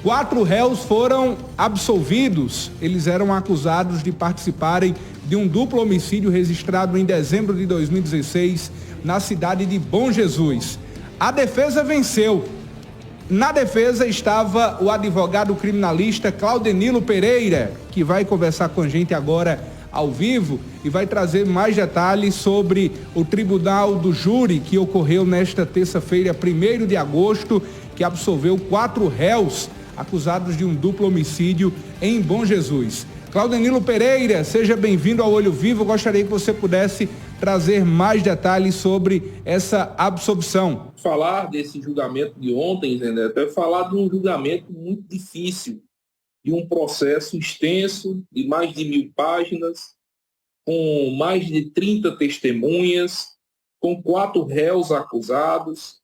4 réus foram absolvidos. Eles eram acusados de participarem de um duplo homicídio registrado em dezembro de 2016 na cidade de Bom Jesus. A defesa venceu. Na defesa estava o advogado criminalista Claudenilo Pereira, que vai conversar com a gente agora ao vivo e vai trazer mais detalhes sobre o tribunal do júri que ocorreu nesta terça-feira, 1º de agosto, que absolveu 4 réus acusados de um duplo homicídio em Bom Jesus. Claudenilo Pereira, seja bem-vindo ao Olho Vivo. Eu gostaria que você pudesse trazer mais detalhes sobre essa absolvição. Falar desse julgamento de ontem, Zé Neto, é falar de um julgamento muito difícil, de um processo extenso, de mais de 1.000 páginas, com mais de 30 testemunhas, com 4 réus acusados,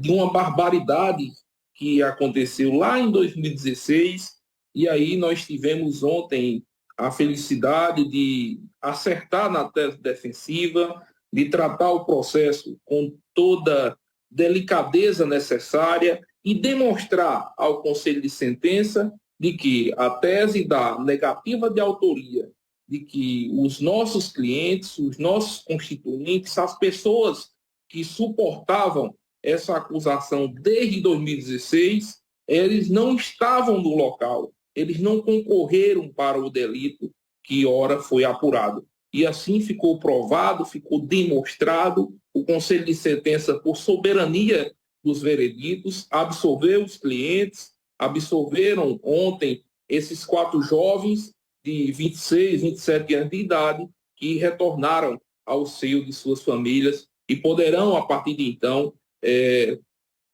de uma barbaridade que aconteceu lá em 2016, e aí nós tivemos ontem a felicidade de acertar na tese defensiva, de tratar o processo com toda delicadeza necessária e demonstrar ao Conselho de Sentença de que a tese da negativa de autoria, de que os nossos clientes, os nossos constituintes, as pessoas que suportavam essa acusação desde 2016, eles não estavam no local, eles não concorreram para o delito que ora foi apurado. E assim ficou provado, ficou demonstrado, o Conselho de Sentença, por soberania dos vereditos, absolveu os clientes, absolveram ontem esses 4 jovens de 26, 27 anos de idade que retornaram ao seio de suas famílias e poderão, a partir de então,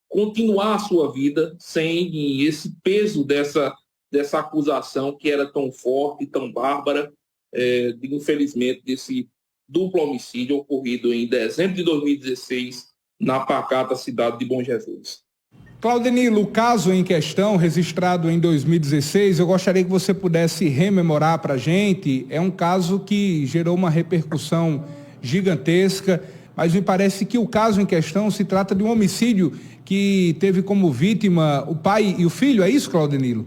continuar a sua vida sem esse peso dessa acusação que era tão forte, tão bárbara, infelizmente, desse duplo homicídio ocorrido em dezembro de 2016 na pacata cidade de Bom Jesus. Claudenilo, o caso em questão, registrado em 2016, eu gostaria que você pudesse rememorar para a gente. É um caso que gerou uma repercussão gigantesca, mas me parece que o caso em questão se trata de um homicídio que teve como vítima o pai e o filho, é isso, Claudenilo?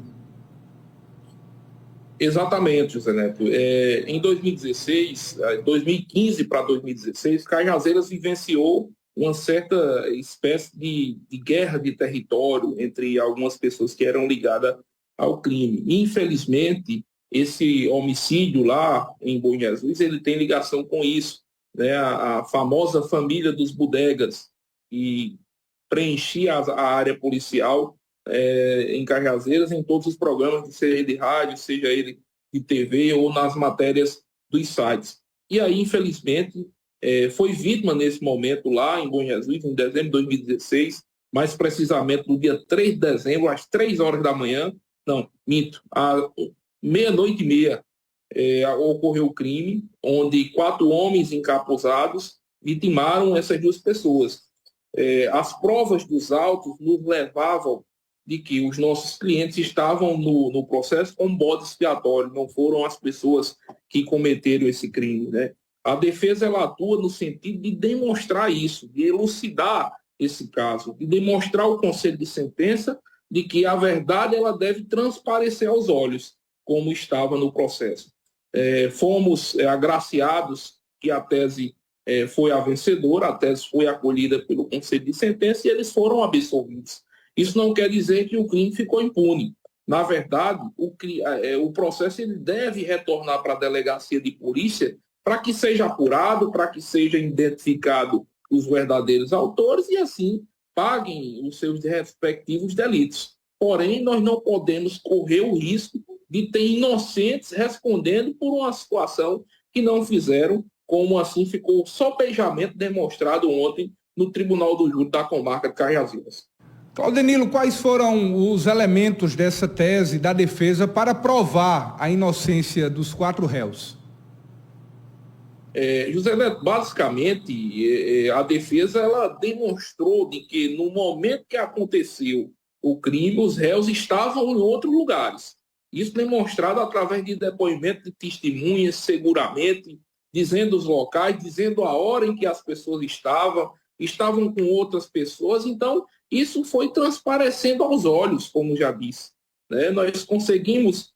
Exatamente, José Neto. Em 2016, 2015 para 2016, Cajazeiras vivenciou uma certa espécie de guerra de território entre algumas pessoas que eram ligadas ao crime. Infelizmente, esse homicídio lá em Bom Jesus, ele tem ligação com isso, né? A famosa família dos bodegas, que preenchia a área policial em Cajazeiras, em todos os programas, seja ele de rádio, seja ele de TV ou nas matérias dos sites. E aí, infelizmente, foi vítima nesse momento lá em Bom Jesus, em dezembro de 2016, mais precisamente no dia 3 de dezembro, às 3 horas da manhã, à meia-noite e meia, ocorreu o crime, onde 4 homens encapuzados vitimaram essas 2 pessoas. As provas dos autos nos levavam de que os nossos clientes estavam no processo como bode expiatório, não foram as pessoas que cometeram esse crime, né? A defesa ela atua no sentido de demonstrar isso, de elucidar esse caso, de demonstrar ao Conselho de Sentença de que a verdade ela deve transparecer aos olhos, como estava no processo. Fomos agraciados que a tese foi a vencedora, a tese foi acolhida pelo Conselho de Sentença e eles foram absolvidos. Isso não quer dizer que o crime ficou impune. Na verdade, o processo ele deve retornar para a delegacia de polícia para que seja apurado, para que seja identificado os verdadeiros autores e assim paguem os seus respectivos delitos. Porém, nós não podemos correr o risco de ter inocentes respondendo por uma situação que não fizeram, como assim ficou sopejamente demonstrado ontem no Tribunal do Júri da Comarca de Cajazeiras. Claudenilo, quais foram os elementos dessa tese da defesa para provar a inocência dos 4 réus? José Neto, basicamente, a defesa ela demonstrou de que no momento que aconteceu o crime, os réus estavam em outros lugares. Isso demonstrado através de depoimento de testemunhas, seguramente, dizendo os locais, dizendo a hora em que as pessoas estavam com outras pessoas. Então, isso foi transparecendo aos olhos, como já disse. né? Nós conseguimos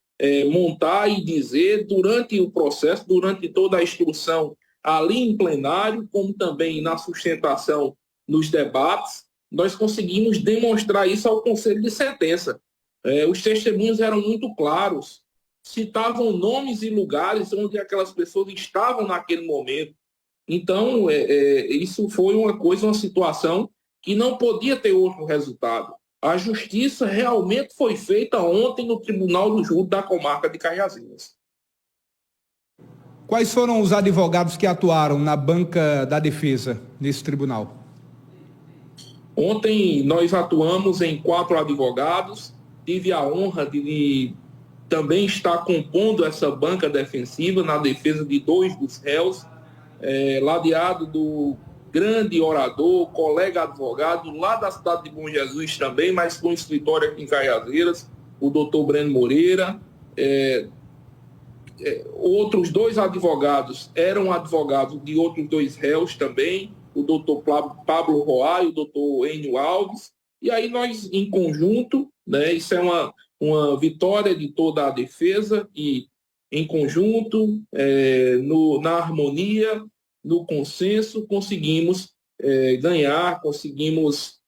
montar e dizer durante o processo, durante toda a instrução ali em plenário, como também na sustentação nos debates, nós conseguimos demonstrar isso ao Conselho de Sentença. Os testemunhos eram muito claros, citavam nomes e lugares onde aquelas pessoas estavam naquele momento. Então, isso foi uma situação que não podia ter outro resultado. A justiça realmente foi feita ontem no Tribunal do Júri da comarca de Cajazeiras. Quais foram os advogados que atuaram na banca da defesa nesse tribunal? Ontem nós atuamos em 4 advogados, tive a honra de também estar compondo essa banca defensiva na defesa de 2 dos réus, ladeado do grande orador, colega advogado, lá da cidade de Bom Jesus também, mas com escritório aqui em Cajazeiras, o doutor Breno Moreira. Outros 2 advogados eram advogados de outros 2 réus também, o doutor Pablo Roá e o doutor Enio Alves. E aí nós, em conjunto, né, isso é uma vitória de toda a defesa, e em conjunto, na harmonia, no consenso, conseguimos ganhar, conseguimos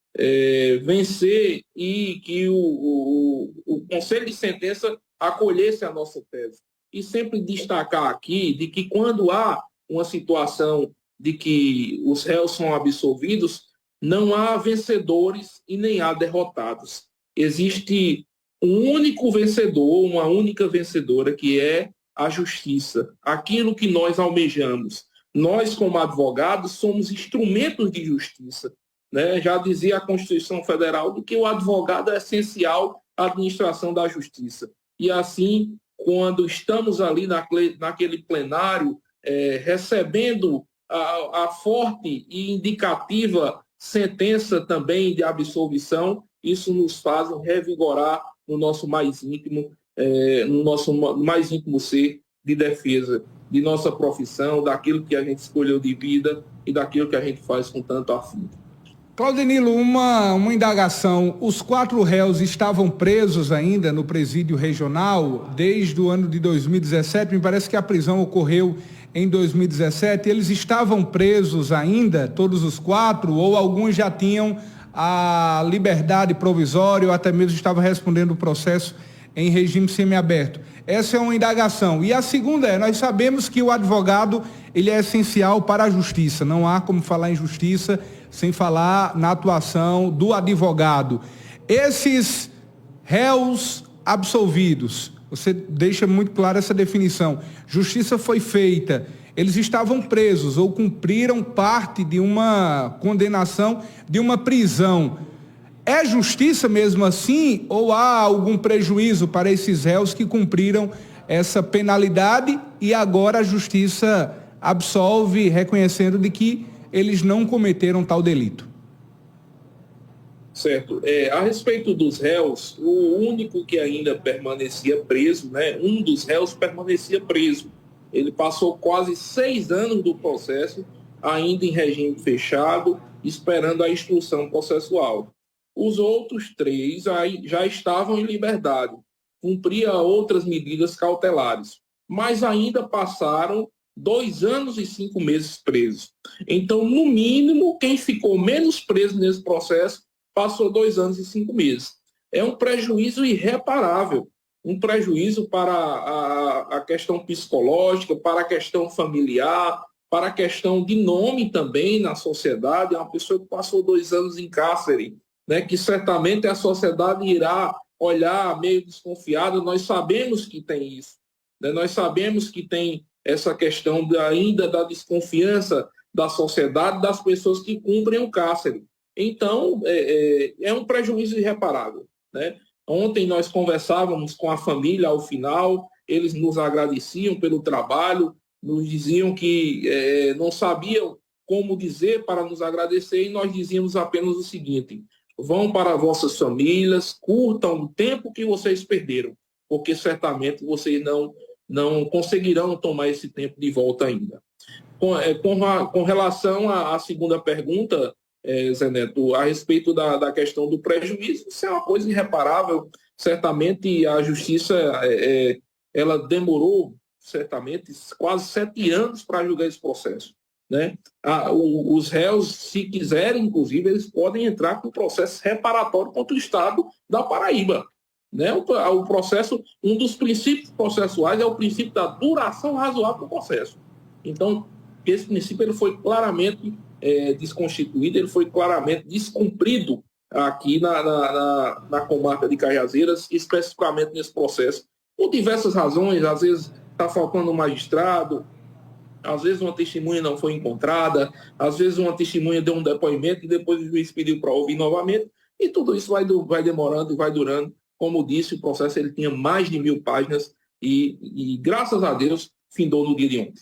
vencer, e que o Conselho de Sentença acolhesse a nossa tese. E sempre destacar aqui de que quando há uma situação de que os réus são absolvidos, não há vencedores e nem há derrotados. Existe um único vencedor, uma única vencedora, que é a justiça. Aquilo que nós almejamos. Nós, como advogados, somos instrumentos de justiça, né? Já dizia a Constituição Federal de que o advogado é essencial à administração da justiça. E assim, quando estamos ali naquele plenário, recebendo a forte e indicativa sentença também de absolvição, isso nos faz revigorar no nosso mais íntimo, ser de defesa de nossa profissão, daquilo que a gente escolheu de vida e daquilo que a gente faz com tanto afinco. Claudenilo, uma indagação. Os 4 réus estavam presos ainda no presídio regional desde o ano de 2017. Me parece que a prisão ocorreu em 2017. Eles estavam presos ainda, todos os 4, ou alguns já tinham a liberdade provisória ou até mesmo estavam respondendo o processo em regime semiaberto? Essa é uma indagação. E a segunda nós sabemos que o advogado ele é essencial para a justiça. Não há como falar em justiça sem falar na atuação do advogado. Esses réus absolvidos, você deixa muito clara essa definição. Justiça foi feita. Eles estavam presos ou cumpriram parte de uma condenação, de uma prisão. É justiça mesmo assim ou há algum prejuízo para esses réus que cumpriram essa penalidade e agora a justiça absolve reconhecendo de que eles não cometeram tal delito? Certo. A respeito dos réus, o único que ainda permanecia preso, né, um dos réus permanecia preso. Ele passou quase 6 anos do processo, ainda em regime fechado, esperando a instrução processual. Os outros 3 já estavam em liberdade, cumpriam outras medidas cautelares, mas ainda passaram 2 anos e 5 meses presos. Então, no mínimo, quem ficou menos preso nesse processo passou 2 anos e 5 meses. É um prejuízo irreparável, um prejuízo para a questão psicológica, para a questão familiar, para a questão de nome também na sociedade. É uma pessoa que passou 2 anos em cárcere, né, que certamente a sociedade irá olhar meio desconfiado. Nós sabemos que tem isso, né? Nós sabemos que tem essa questão ainda da desconfiança da sociedade, das pessoas que cumprem o cárcere. Então, é um prejuízo irreparável, né? Ontem nós conversávamos com a família ao final, eles nos agradeciam pelo trabalho, nos diziam que não sabiam como dizer para nos agradecer, e nós dizíamos apenas o seguinte: vão para vossas famílias, curtam o tempo que vocês perderam, porque certamente vocês não conseguirão tomar esse tempo de volta ainda. Com relação à segunda pergunta, Zé Neto, a respeito da questão do prejuízo, isso é uma coisa irreparável. certamente a justiça ela demorou certamente quase 7 anos para julgar esse processo, né? Os réus, se quiserem, inclusive, eles podem entrar com processo reparatório contra o Estado da Paraíba, né? O processo, um dos princípios processuais é o princípio da duração razoável do processo. Então, esse princípio ele foi claramente desconstituído, ele foi claramente descumprido aqui na comarca de Cajazeiras, especificamente nesse processo, por diversas razões. Às vezes está faltando um magistrado, às vezes uma testemunha não foi encontrada, às vezes uma testemunha deu um depoimento e depois o juiz pediu para ouvir novamente, e tudo isso vai demorando e vai durando. Como disse, o processo ele tinha mais de 1.000 páginas e graças a Deus, findou no dia de ontem.